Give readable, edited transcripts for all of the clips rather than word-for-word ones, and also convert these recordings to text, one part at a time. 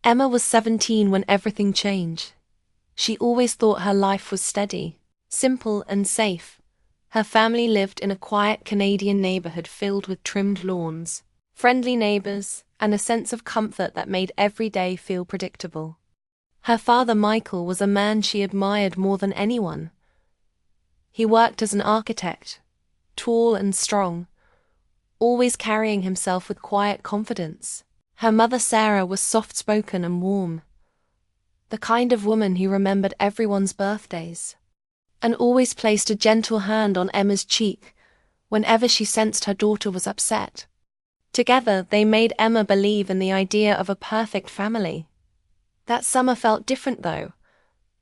Emma was 17 when everything changed. She always thought her life was steady, simple and safe. Her family lived in a quiet Canadian neighborhood filled with trimmed lawns, friendly neighbors, and a sense of comfort that made every day feel predictable. Her father, Michael, was a man she admired more than anyone. He worked as an architect, tall and strong, always carrying himself with quiet confidence. Her mother, Sarah, was soft-spoken and warm, the kind of woman who remembered everyone's birthdays, and always placed a gentle hand on Emma's cheek whenever she sensed her daughter was upset. Together, they made Emma believe in the idea of a perfect family. That summer felt different, though.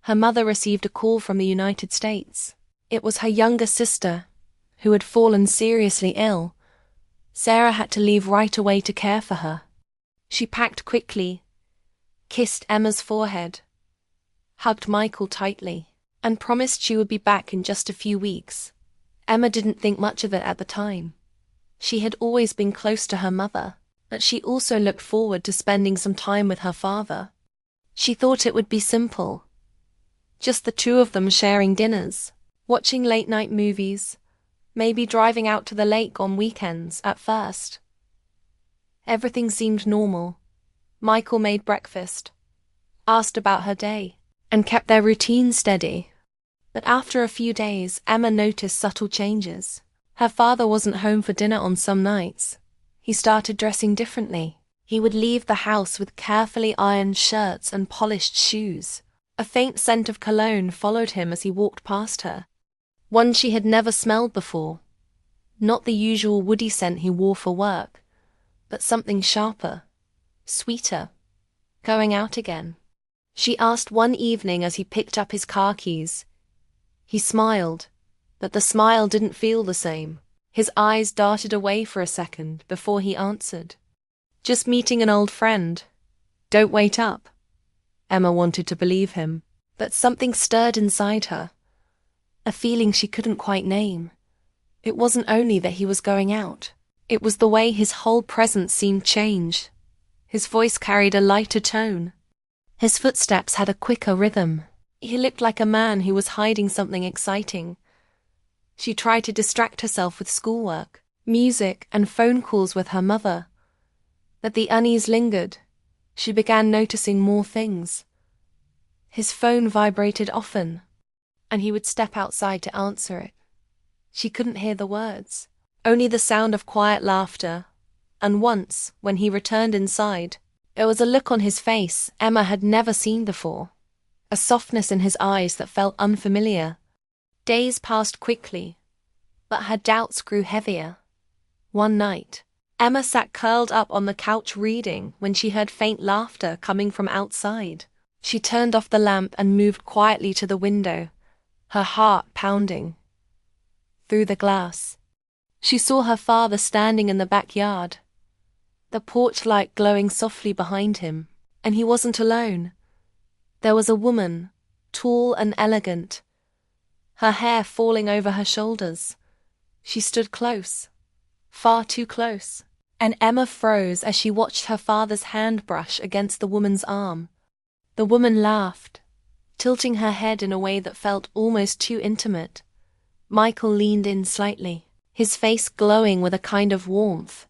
Her mother received a call from the United States. It was her younger sister, who had fallen seriously ill. Sarah had to leave right away to care for her. She packed quickly, kissed Emma's forehead, hugged Michael tightly, and promised she would be back in just a few weeks. Emma didn't think much of it at the time. She had always been close to her mother, but she also looked forward to spending some time with her father. She thought it would be simple, just the two of them sharing dinners, watching late-night movies, maybe driving out to the lake on weekends at first. Everything seemed normal. Michael made breakfast, asked about her day, and kept their routine steady. But after a few days, Emma noticed subtle changes. Her father wasn't home for dinner on some nights. He started dressing differently. He would leave the house with carefully ironed shirts and polished shoes. A faint scent of cologne followed him as he walked past her, one she had never smelled before. Not the usual woody scent he wore for work, but something sharper, sweeter. Going out again? She asked one evening as he picked up his car keys. He smiled, but the smile didn't feel the same. His eyes darted away for a second before he answered. "Just meeting an old friend. Don't wait up." Emma wanted to believe him, but something stirred inside her, a feeling she couldn't quite name. It wasn't only that he was going out. It was the way his whole presence seemed changed. His voice carried a lighter tone. His footsteps had a quicker rhythm. He looked like a man who was hiding something exciting. She tried to distract herself with schoolwork, music, and phone calls with her mother. But the unease lingered. She began noticing more things. His phone vibrated often, and he would step outside to answer it. She couldn't hear the words, only the sound of quiet laughter. And once, when he returned inside, there was a look on his face Emma had never seen before, a softness in his eyes that felt unfamiliar. Days passed quickly, but her doubts grew heavier. One night, Emma sat curled up on the couch reading when she heard faint laughter coming from outside. She turned off the lamp and moved quietly to the window, her heart pounding. Through the glass, she saw her father standing in the backyard, the porch light glowing softly behind him. And he wasn't alone. There was a woman, tall and elegant, her hair falling over her shoulders. She stood close, far too close, and Emma froze as she watched her father's hand brush against the woman's arm. The woman laughed, tilting her head in a way that felt almost too intimate. Michael leaned in slightly, his face glowing with a kind of warmth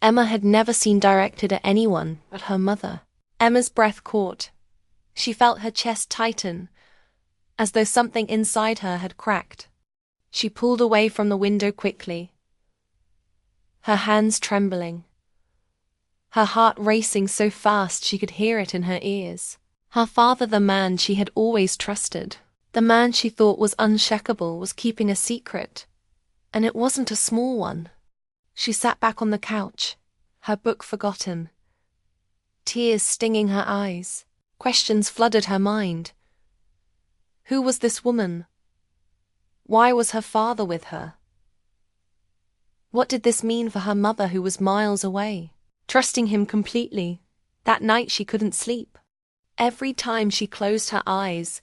Emma had never seen directed at anyone but her mother. Emma's breath caught. She felt her chest tighten, as though something inside her had cracked. She pulled away from the window quickly, her hands trembling, her heart racing so fast she could hear it in her ears. Her father, the man she had always trusted, the man she thought was unshakable, was keeping a secret, and it wasn't a small one. She sat back on the couch, her book forgotten, tears stinging her eyes. Questions flooded her mind. Who was this woman? Why was her father with her? What did this mean for her mother, who was miles away, trusting him completely? That night she couldn't sleep. Every time she closed her eyes,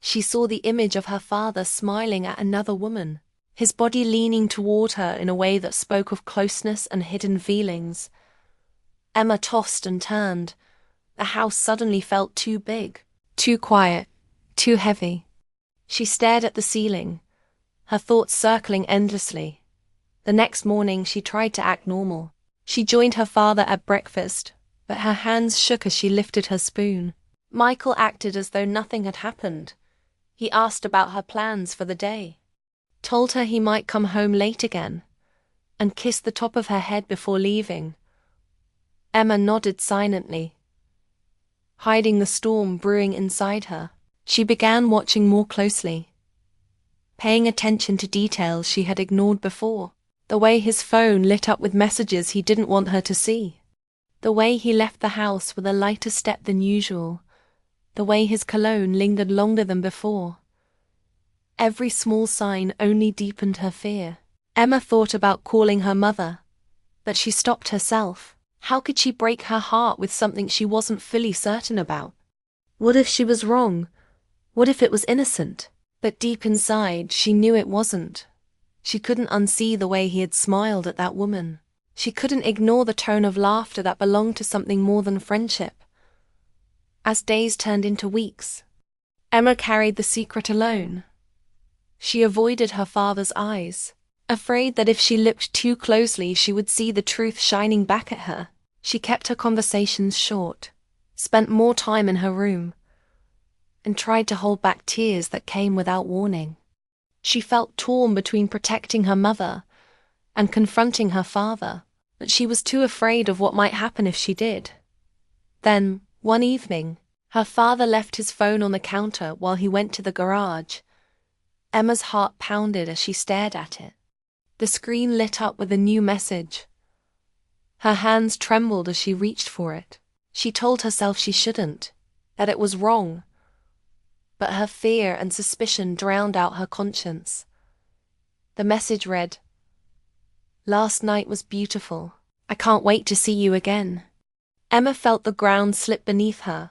she saw the image of her father smiling at another woman, his body leaning toward her in a way that spoke of closeness and hidden feelings. Emma tossed and turned, The house suddenly felt too big, too quiet, too heavy. She stared at the ceiling, her thoughts circling endlessly. The next morning she tried to act normal. She joined her father at breakfast, but her hands shook as she lifted her spoon. Michael acted as though nothing had happened. He asked about her plans for the day, told her he might come home late again, and kissed the top of her head before leaving. Emma nodded silently, hiding the storm brewing inside her. She began watching more closely, paying attention to details she had ignored before. The way his phone lit up with messages he didn't want her to see. The way he left the house with a lighter step than usual. The way his cologne lingered longer than before. Every small sign only deepened her fear. Emma thought about calling her mother, but she stopped herself. How could she break her heart with something she wasn't fully certain about? What if she was wrong? What if it was innocent? But deep inside, she knew it wasn't. She couldn't unsee the way he had smiled at that woman. She couldn't ignore the tone of laughter that belonged to something more than friendship. As days turned into weeks, Emma carried the secret alone. She avoided her father's eyes, afraid that if she looked too closely she would see the truth shining back at her. She kept her conversations short, spent more time in her room, and tried to hold back tears that came without warning. She felt torn between protecting her mother and confronting her father, but she was too afraid of what might happen if she did. Then, one evening, her father left his phone on the counter while he went to the garage. Emma's heart pounded as she stared at it. The screen lit up with a new message. Her hands trembled as she reached for it. She told herself she shouldn't, that it was wrong. But her fear and suspicion drowned out her conscience. The message read, "Last night was beautiful. I can't wait to see you again." Emma felt the ground slip beneath her.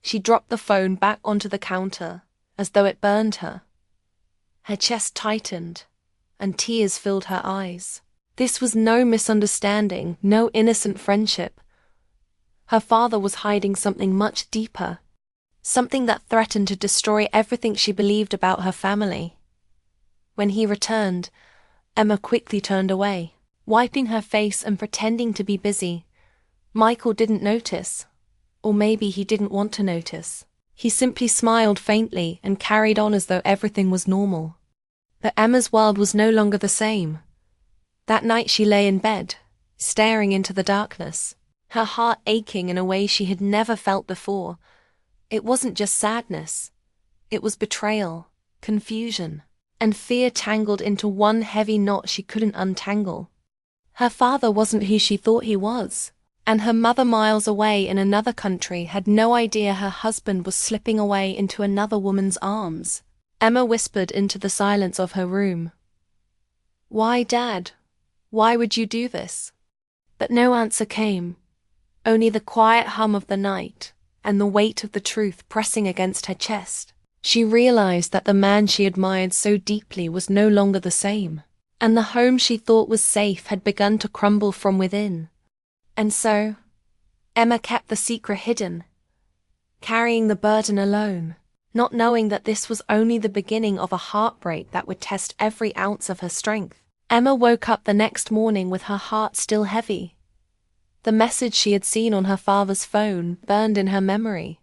She dropped the phone back onto the counter, as though it burned her. Her chest tightened, and tears filled her eyes. This was no misunderstanding, no innocent friendship. Her father was hiding something much deeper. Something that threatened to destroy everything she believed about her family. When he returned, Emma quickly turned away, wiping her face and pretending to be busy. Michael didn't notice, or maybe he didn't want to notice. He simply smiled faintly and carried on as though everything was normal. But Emma's world was no longer the same. That night she lay in bed, staring into the darkness, her heart aching in a way she had never felt before. It wasn't just sadness. It was betrayal, confusion, and fear tangled into one heavy knot she couldn't untangle. Her father wasn't who she thought he was, and her mother miles away in another country had no idea her husband was slipping away into another woman's arms. Emma whispered into the silence of her room, "Why, Dad? Why would you do this?" But no answer came, only the quiet hum of the night and the weight of the truth pressing against her chest. She realized that the man she admired so deeply was no longer the same, and the home she thought was safe had begun to crumble from within. And so, Emma kept the secret hidden, carrying the burden alone, not knowing that this was only the beginning of a heartbreak that would test every ounce of her strength. Emma woke up the next morning with her heart still heavy. The message she had seen on her father's phone burned in her memory.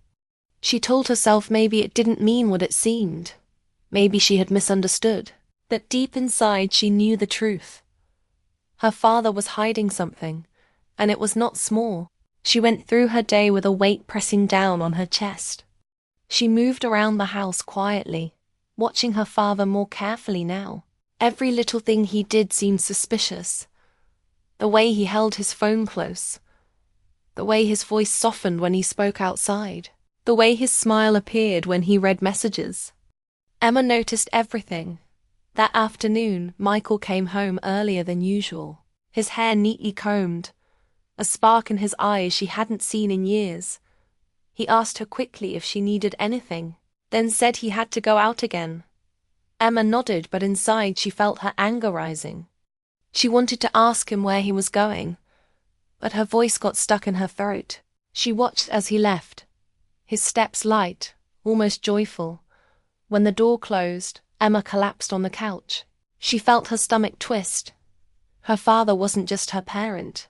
She told herself maybe it didn't mean what it seemed. Maybe she had misunderstood. But deep inside she knew the truth. Her father was hiding something, and it was not small. She went through her day with a weight pressing down on her chest. She moved around the house quietly, watching her father more carefully now. Every little thing he did seemed suspicious. The way he held his phone close. The way his voice softened when he spoke outside. The way his smile appeared when he read messages. Emma noticed everything. That afternoon, Michael came home earlier than usual, his hair neatly combed, a spark in his eyes she hadn't seen in years. He asked her quickly if she needed anything, then said he had to go out again. Emma nodded, but inside she felt her anger rising. She wanted to ask him where he was going, but her voice got stuck in her throat. She watched as he left, his steps light, almost joyful. When the door closed, Emma collapsed on the couch. She felt her stomach twist. Her father wasn't just her parent.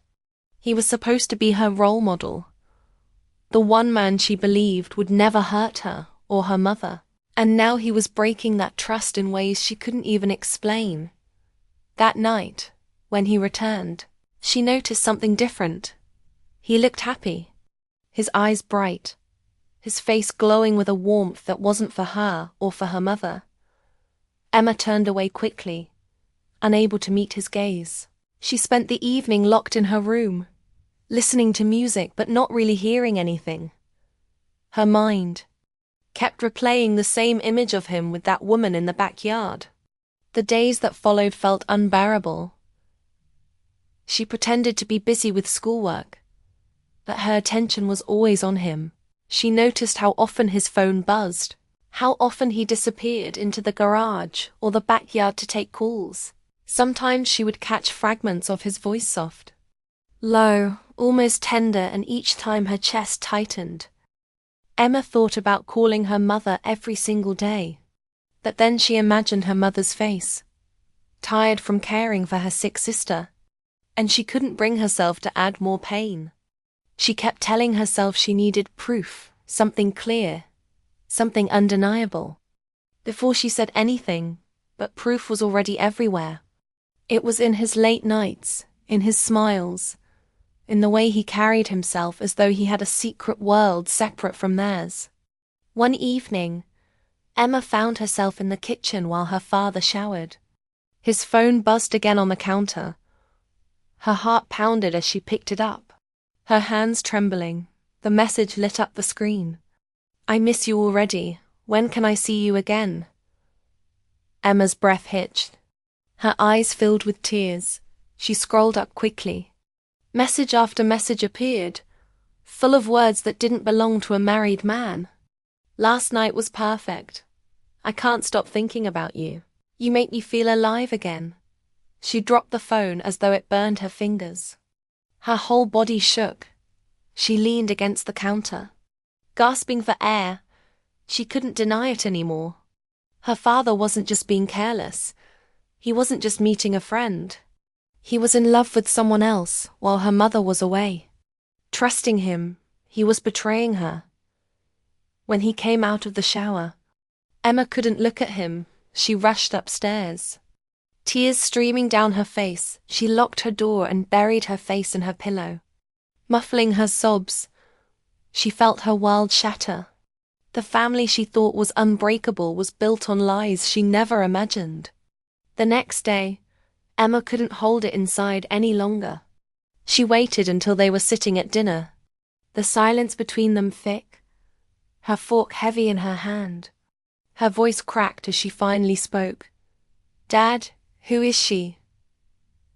He was supposed to be her role model. The one man she believed would never hurt her or her mother. And now he was breaking that trust in ways she couldn't even explain. That night, when he returned, she noticed something different. He looked happy, his eyes bright, his face glowing with a warmth that wasn't for her or for her mother. Emma turned away quickly, unable to meet his gaze. She spent the evening locked in her room, listening to music but not really hearing anything. Her mind kept replaying the same image of him with that woman in the backyard. The days that followed felt unbearable. She pretended to be busy with schoolwork, but her attention was always on him. She noticed how often his phone buzzed, how often he disappeared into the garage or the backyard to take calls. Sometimes she would catch fragments of his voice, soft, low, almost tender, and each time her chest tightened. Emma thought about calling her mother every single day. But then she imagined her mother's face, tired from caring for her sick sister, and she couldn't bring herself to add more pain. She kept telling herself she needed proof, something clear, something undeniable. Before she said anything, but proof was already everywhere. It was in his late nights, in his smiles, in the way he carried himself as though he had a secret world separate from theirs. One evening, Emma found herself in the kitchen while her father showered. His phone buzzed again on the counter. Her heart pounded as she picked it up. Her hands trembling, the message lit up the screen. "I miss you already. When can I see you again?" Emma's breath hitched. Her eyes filled with tears. She scrolled up quickly. Message after message appeared, full of words that didn't belong to a married man. "Last night was perfect. I can't stop thinking about you. You make me feel alive again." She dropped the phone as though it burned her fingers. Her whole body shook. She leaned against the counter, gasping for air. She couldn't deny it anymore. Her father wasn't just being careless. He wasn't just meeting a friend. He was in love with someone else while her mother was away. Trusting him, he was betraying her. When he came out of the shower, Emma couldn't look at him. She rushed upstairs. Tears streaming down her face, she locked her door and buried her face in her pillow. Muffling her sobs, she felt her world shatter. The family she thought was unbreakable was built on lies she never imagined. The next day, Emma couldn't hold it inside any longer. She waited until they were sitting at dinner, the silence between them thick, her fork heavy in her hand. Her voice cracked as she finally spoke. "Dad, who is she?"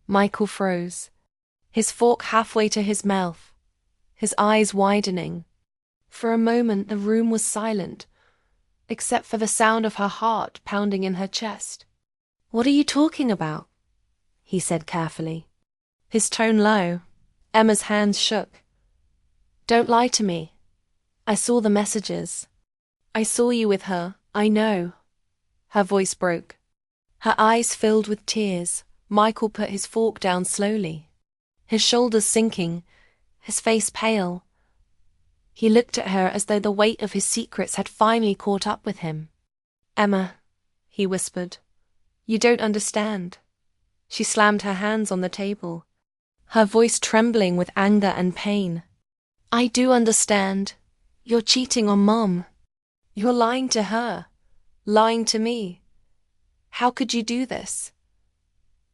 Michael froze, his fork halfway to his mouth, his eyes widening. For a moment the room was silent, except for the sound of her heart pounding in her chest. "What are you talking about?" he said carefully, his tone low. Emma's hands shook. "Don't lie to me. I saw the messages. I saw you with her, I know." Her voice broke. Her eyes filled with tears. Michael put his fork down slowly, his shoulders sinking, his face pale. He looked at her as though the weight of his secrets had finally caught up with him. "Emma," he whispered, "you don't understand." She slammed her hands on the table, her voice trembling with anger and pain. "I do understand. You're cheating on Mom. You're lying to her, lying to me. How could you do this?"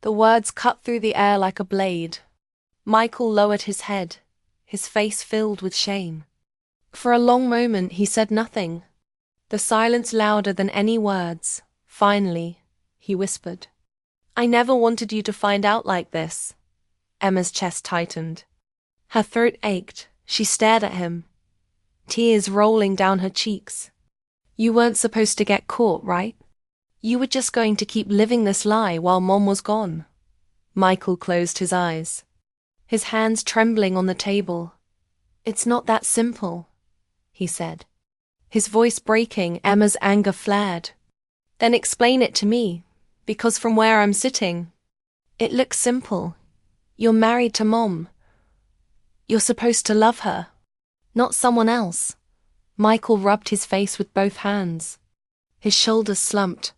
The words cut through the air like a blade. Michael lowered his head, his face filled with shame. For a long moment he said nothing, the silence louder than any words. Finally, he whispered, "I never wanted you to find out like this." Emma's chest tightened. Her throat ached. She stared at him, tears rolling down her cheeks. "You weren't supposed to get caught, right? You were just going to keep living this lie while Mom was gone." Michael closed his eyes, his hands trembling on the table. It's not that simple, he said. His voice breaking, Emma's anger flared. Then explain it to me, because from where I'm sitting, it looks simple. You're married to Mom. You're supposed to love her, not someone else. Michael rubbed his face with both hands. His shoulders slumped.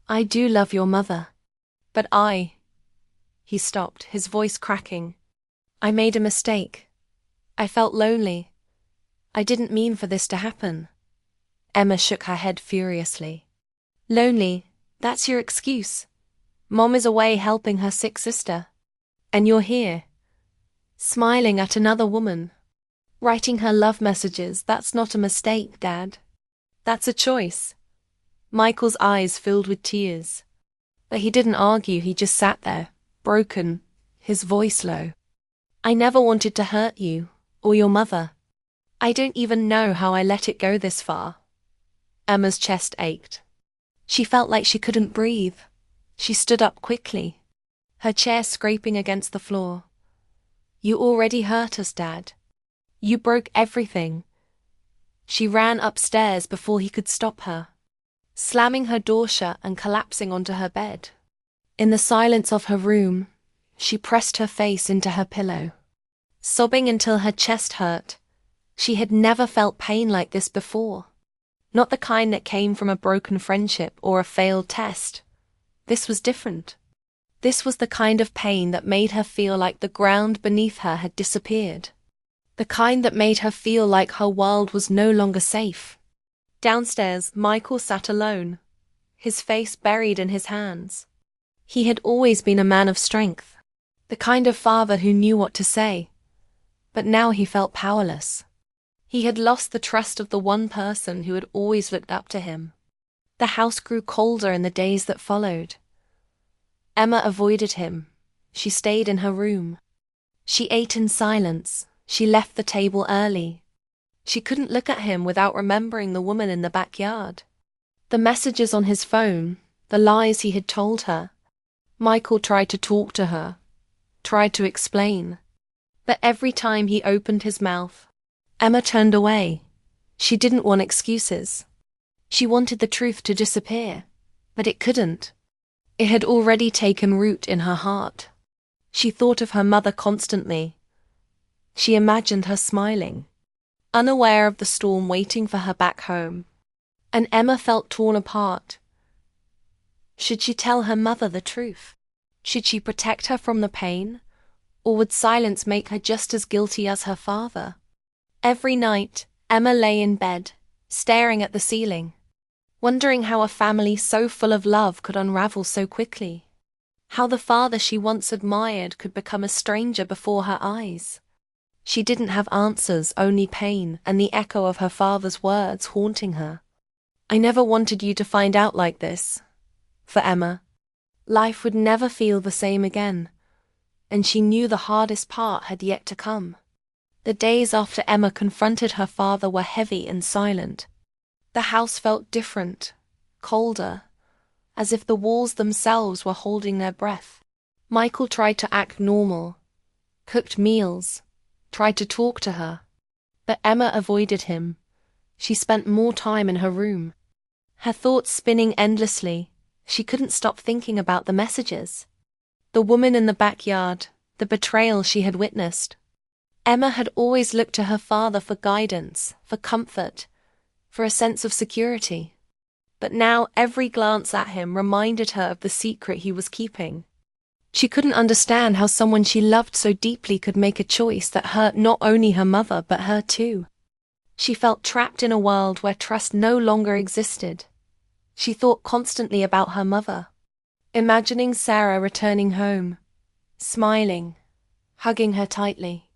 I do love your mother. But He stopped, his voice cracking. I made a mistake. I felt lonely. I didn't mean for this to happen. Emma shook her head furiously. Lonely, that's your excuse. Mom is away helping her sick sister. And you're here, smiling at another woman. Writing her love messages, that's not a mistake, Dad. That's a choice. Michael's eyes filled with tears. But he didn't argue, he just sat there, broken, his voice low. I never wanted to hurt you, or your mother. I don't even know how I let it go this far. Emma's chest ached. She felt like she couldn't breathe. She stood up quickly, her chair scraping against the floor. You already hurt us, Dad. You broke everything. She ran upstairs before he could stop her, slamming her door shut and collapsing onto her bed. In the silence of her room, she pressed her face into her pillow, sobbing until her chest hurt. She had never felt pain like this before. Not the kind that came from a broken friendship or a failed test. This was different. This was the kind of pain that made her feel like the ground beneath her had disappeared. The kind that made her feel like her world was no longer safe. Downstairs, Michael sat alone, his face buried in his hands. He had always been a man of strength, the kind of father who knew what to say. But now he felt powerless. He had lost the trust of the one person who had always looked up to him. The house grew colder in the days that followed. Emma avoided him. She stayed in her room. She ate in silence. She left the table early. She couldn't look at him without remembering the woman in the backyard. The messages on his phone, the lies he had told her. Michael tried to talk to her, tried to explain. But every time he opened his mouth, Emma turned away. She didn't want excuses. She wanted the truth to disappear, but it couldn't. It had already taken root in her heart. She thought of her mother constantly. She imagined her smiling, unaware of the storm waiting for her back home. And Emma felt torn apart. Should she tell her mother the truth? Should she protect her from the pain? Or would silence make her just as guilty as her father? Every night, Emma lay in bed, staring at the ceiling, wondering how a family so full of love could unravel so quickly. How the father she once admired could become a stranger before her eyes. She didn't have answers, only pain and the echo of her father's words haunting her. I never wanted you to find out like this. For Emma, life would never feel the same again, and she knew the hardest part had yet to come. The days after Emma confronted her father were heavy and silent. The house felt different, colder, as if the walls themselves were holding their breath. Michael tried to act normal, cooked meals, tried to talk to her. But Emma avoided him. She spent more time in her room, her thoughts spinning endlessly. She couldn't stop thinking about the messages. The woman in the backyard, the betrayal she had witnessed. Emma had always looked to her father for guidance, for comfort, for a sense of security. But now every glance at him reminded her of the secret he was keeping. She couldn't understand how someone she loved so deeply could make a choice that hurt not only her mother but her too. She felt trapped in a world where trust no longer existed. She thought constantly about her mother, imagining Sarah returning home, smiling, hugging her tightly,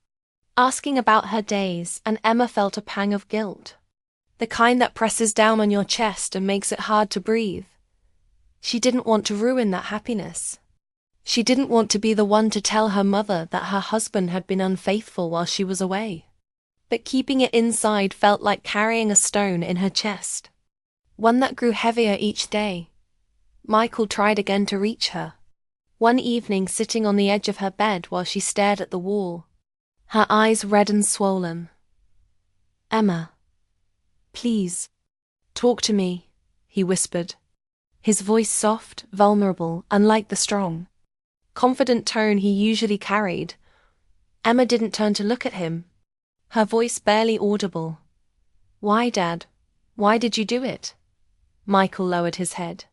asking about her days, and Emma felt a pang of guilt. The kind that presses down on your chest and makes it hard to breathe. She didn't want to ruin that happiness. She didn't want to be the one to tell her mother that her husband had been unfaithful while she was away. But keeping it inside felt like carrying a stone in her chest, one that grew heavier each day. Michael tried again to reach her. One evening, sitting on the edge of her bed while she stared at the wall, her eyes red and swollen. "Emma, please, talk to me," he whispered, his voice soft, vulnerable, unlike the strong, confident tone he usually carried. Emma didn't turn to look at him, her voice barely audible. "Why, Dad? Why did you do it?" Michael lowered his head.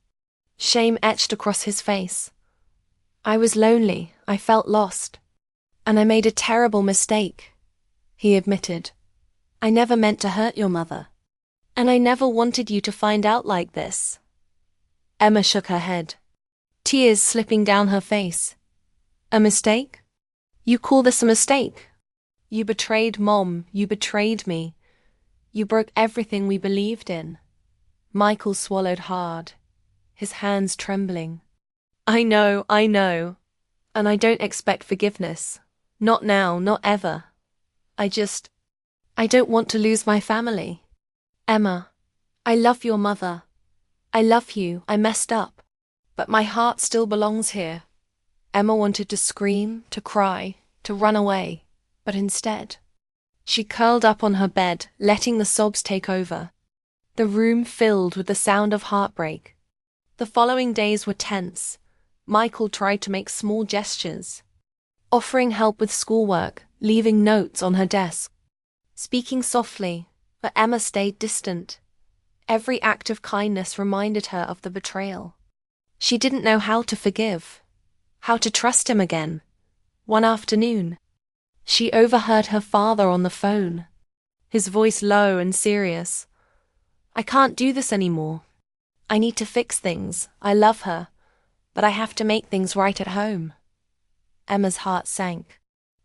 Shame etched across his face. "I was lonely, I felt lost. And I made a terrible mistake," he admitted. "I never meant to hurt your mother. And I never wanted you to find out like this." Emma shook her head, tears slipping down her face. "A mistake? You call this a mistake? You betrayed Mom, you betrayed me. You broke everything we believed in." Michael swallowed hard, his hands trembling. I know. And I don't expect forgiveness. Not now, not ever. I don't want to lose my family. Emma, I love your mother. I love you, I messed up. But my heart still belongs here." Emma wanted to scream, to cry, to run away, but instead, she curled up on her bed, letting the sobs take over. The room filled with the sound of heartbreak. The following days were tense. Michael tried to make small gestures, offering help with schoolwork, leaving notes on her desk, speaking softly, but Emma stayed distant. Every act of kindness reminded her of the betrayal. She didn't know how to forgive, how to trust him again. One afternoon, she overheard her father on the phone, his voice low and serious. "I can't do this anymore. I need to fix things. I love her, but I have to make things right at home." Emma's heart sank.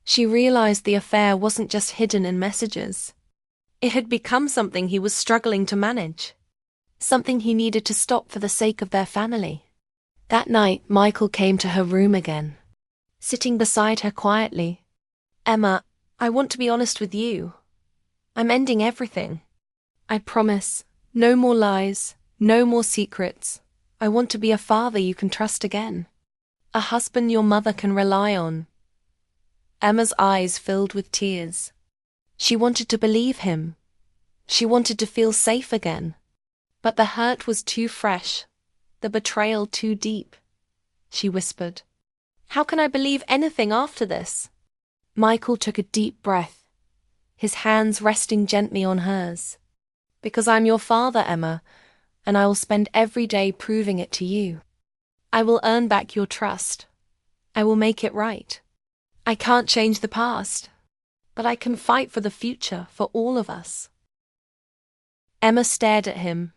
She realized the affair wasn't just hidden in messages. It had become something he was struggling to manage, something he needed to stop for the sake of their family. That night, Michael came to her room again, sitting beside her quietly. "Emma, I want to be honest with you. I'm ending everything. I promise, no more lies, no more secrets. I want to be a father you can trust again. A husband your mother can rely on." Emma's eyes filled with tears. She wanted to believe him. She wanted to feel safe again. But the hurt was too fresh, the betrayal too deep. She whispered, "How can I believe anything after this?" Michael took a deep breath, his hands resting gently on hers. "Because I'm your father, Emma, and I will spend every day proving it to you. I will earn back your trust. I will make it right. I can't change the past, but I can fight for the future for all of us." Emma stared at him,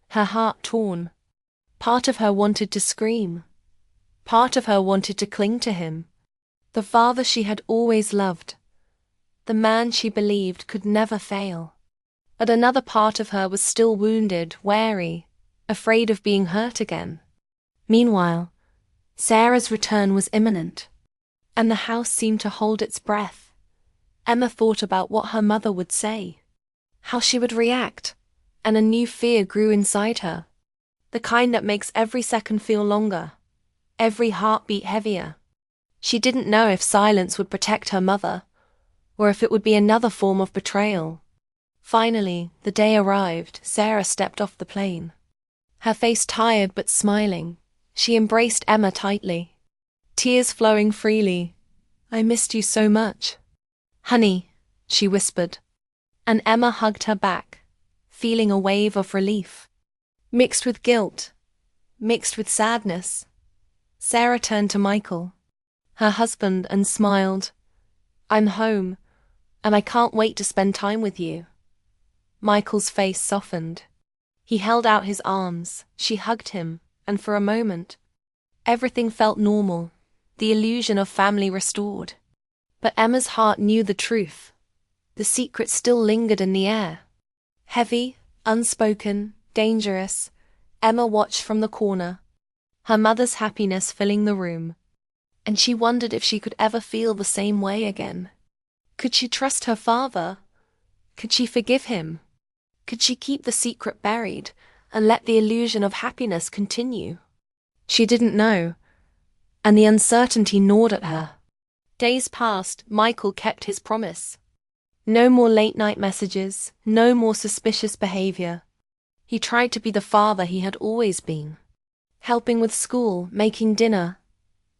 her heart torn. Part of her wanted to scream. Part of her wanted to cling to him, the father she had always loved, the man she believed could never fail. But another part of her was still wounded, wary, afraid of being hurt again. Meanwhile, Sarah's return was imminent, and the house seemed to hold its breath. Emma thought about what her mother would say, how she would react, and a new fear grew inside her, the kind that makes every second feel longer, every heartbeat heavier. She didn't know if silence would protect her mother, or if it would be another form of betrayal. Finally, the day arrived. Sarah stepped off the plane. Her face tired but smiling, she embraced Emma tightly, tears flowing freely. "I missed you so much." "Honey," she whispered, and Emma hugged her back, feeling a wave of relief, mixed with guilt, mixed with sadness. Sarah turned to Michael, her husband, and smiled. "I'm home, and I can't wait to spend time with you." Michael's face softened. He held out his arms, she hugged him, and for a moment, everything felt normal, the illusion of family restored. But Emma's heart knew the truth. The secret still lingered in the air. Heavy, unspoken, dangerous, Emma watched from the corner, her mother's happiness filling the room, and she wondered if she could ever feel the same way again. Could she trust her father? Could she forgive him? Could she keep the secret buried and let the illusion of happiness continue? She didn't know, and the uncertainty gnawed at her. Days passed, Michael kept his promise. No more late-night messages, no more suspicious behavior. He tried to be the father he had always been. Helping with school, making dinner,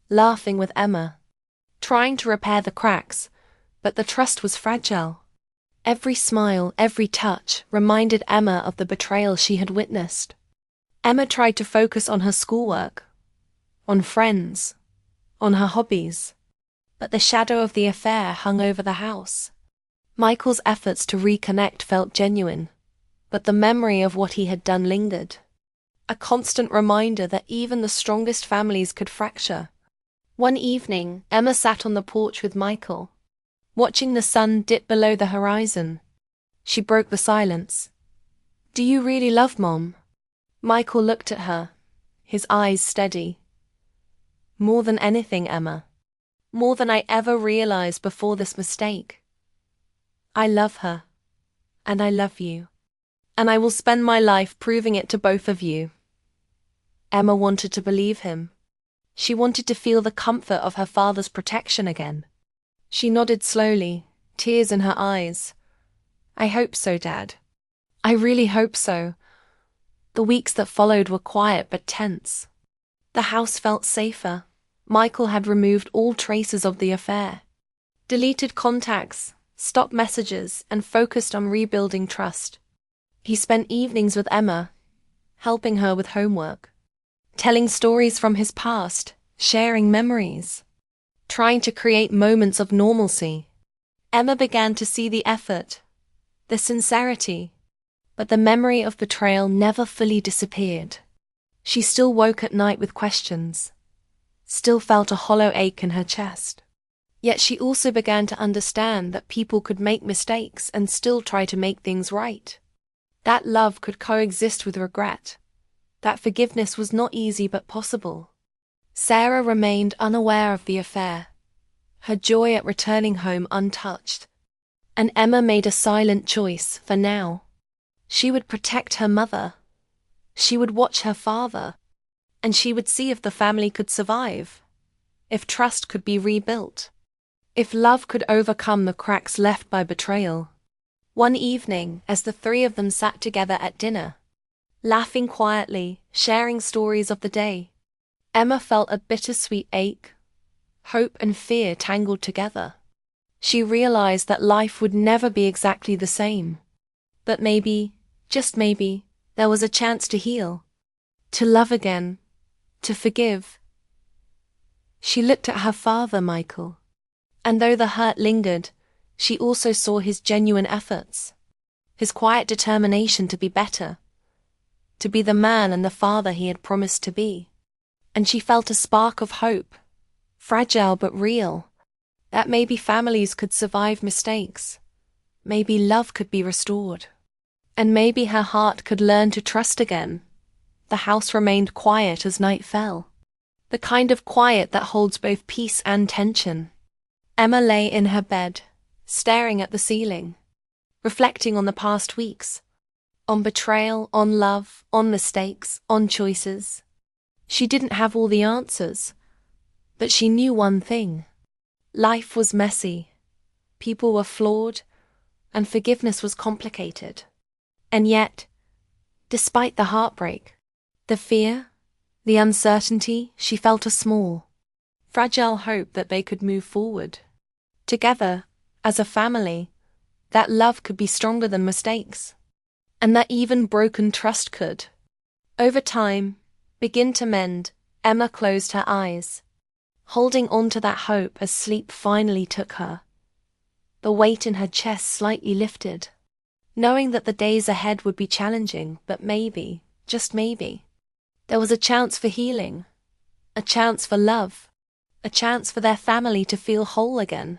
laughing with Emma. Trying to repair the cracks, but the trust was fragile. Every smile, every touch, reminded Emma of the betrayal she had witnessed. Emma tried to focus on her schoolwork, on friends, on her hobbies. But the shadow of the affair hung over the house. Michael's efforts to reconnect felt genuine, but the memory of what he had done lingered. A constant reminder that even the strongest families could fracture. One evening, Emma sat on the porch with Michael, watching the sun dip below the horizon. She broke the silence. "Do you really love Mom?" Michael looked at her, his eyes steady. "More than anything, Emma. More than I ever realized before this mistake. I love her, and I love you, and I will spend my life proving it to both of you." Emma wanted to believe him. She wanted to feel the comfort of her father's protection again. She nodded slowly, tears in her eyes. "I hope so, Dad. I really hope so." The weeks that followed were quiet but tense. The house felt safer. Michael had removed all traces of the affair, deleted contacts, stopped messages, and focused on rebuilding trust. He spent evenings with Emma, helping her with homework, telling stories from his past, sharing memories, trying to create moments of normalcy. Emma began to see the effort, the sincerity, but the memory of betrayal never fully disappeared. She still woke at night with questions, still felt a hollow ache in her chest. Yet she also began to understand that people could make mistakes and still try to make things right. That love could coexist with regret. That forgiveness was not easy but possible. Sarah remained unaware of the affair, her joy at returning home untouched. And Emma made a silent choice for now. She would protect her mother. She would watch her father. And she would see if the family could survive, if trust could be rebuilt, if love could overcome the cracks left by betrayal. One evening, as the three of them sat together at dinner, laughing quietly, sharing stories of the day, Emma felt a bittersweet ache, hope and fear tangled together. She realized that life would never be exactly the same. But maybe, just maybe, there was a chance to heal, to love again, to forgive. She looked at her father, Michael, and though the hurt lingered, she also saw his genuine efforts, his quiet determination to be better, to be the man and the father he had promised to be. And she felt a spark of hope, fragile but real, that maybe families could survive mistakes, maybe love could be restored, and maybe her heart could learn to trust again. The house remained quiet as night fell, the kind of quiet that holds both peace and tension. Emma lay in her bed, staring at the ceiling, reflecting on the past weeks, on betrayal, on love, on mistakes, on choices. She didn't have all the answers, but she knew one thing. Life was messy, people were flawed, and forgiveness was complicated. And yet, despite the heartbreak, the fear, the uncertainty, she felt a small, fragile hope that they could move forward. Together, as a family, that love could be stronger than mistakes, and that even broken trust could, over time, begin to mend. Emma closed her eyes, holding on to that hope as sleep finally took her. The weight in her chest slightly lifted, knowing that the days ahead would be challenging, but maybe, just maybe, there was a chance for healing, a chance for love, a chance for their family to feel whole again.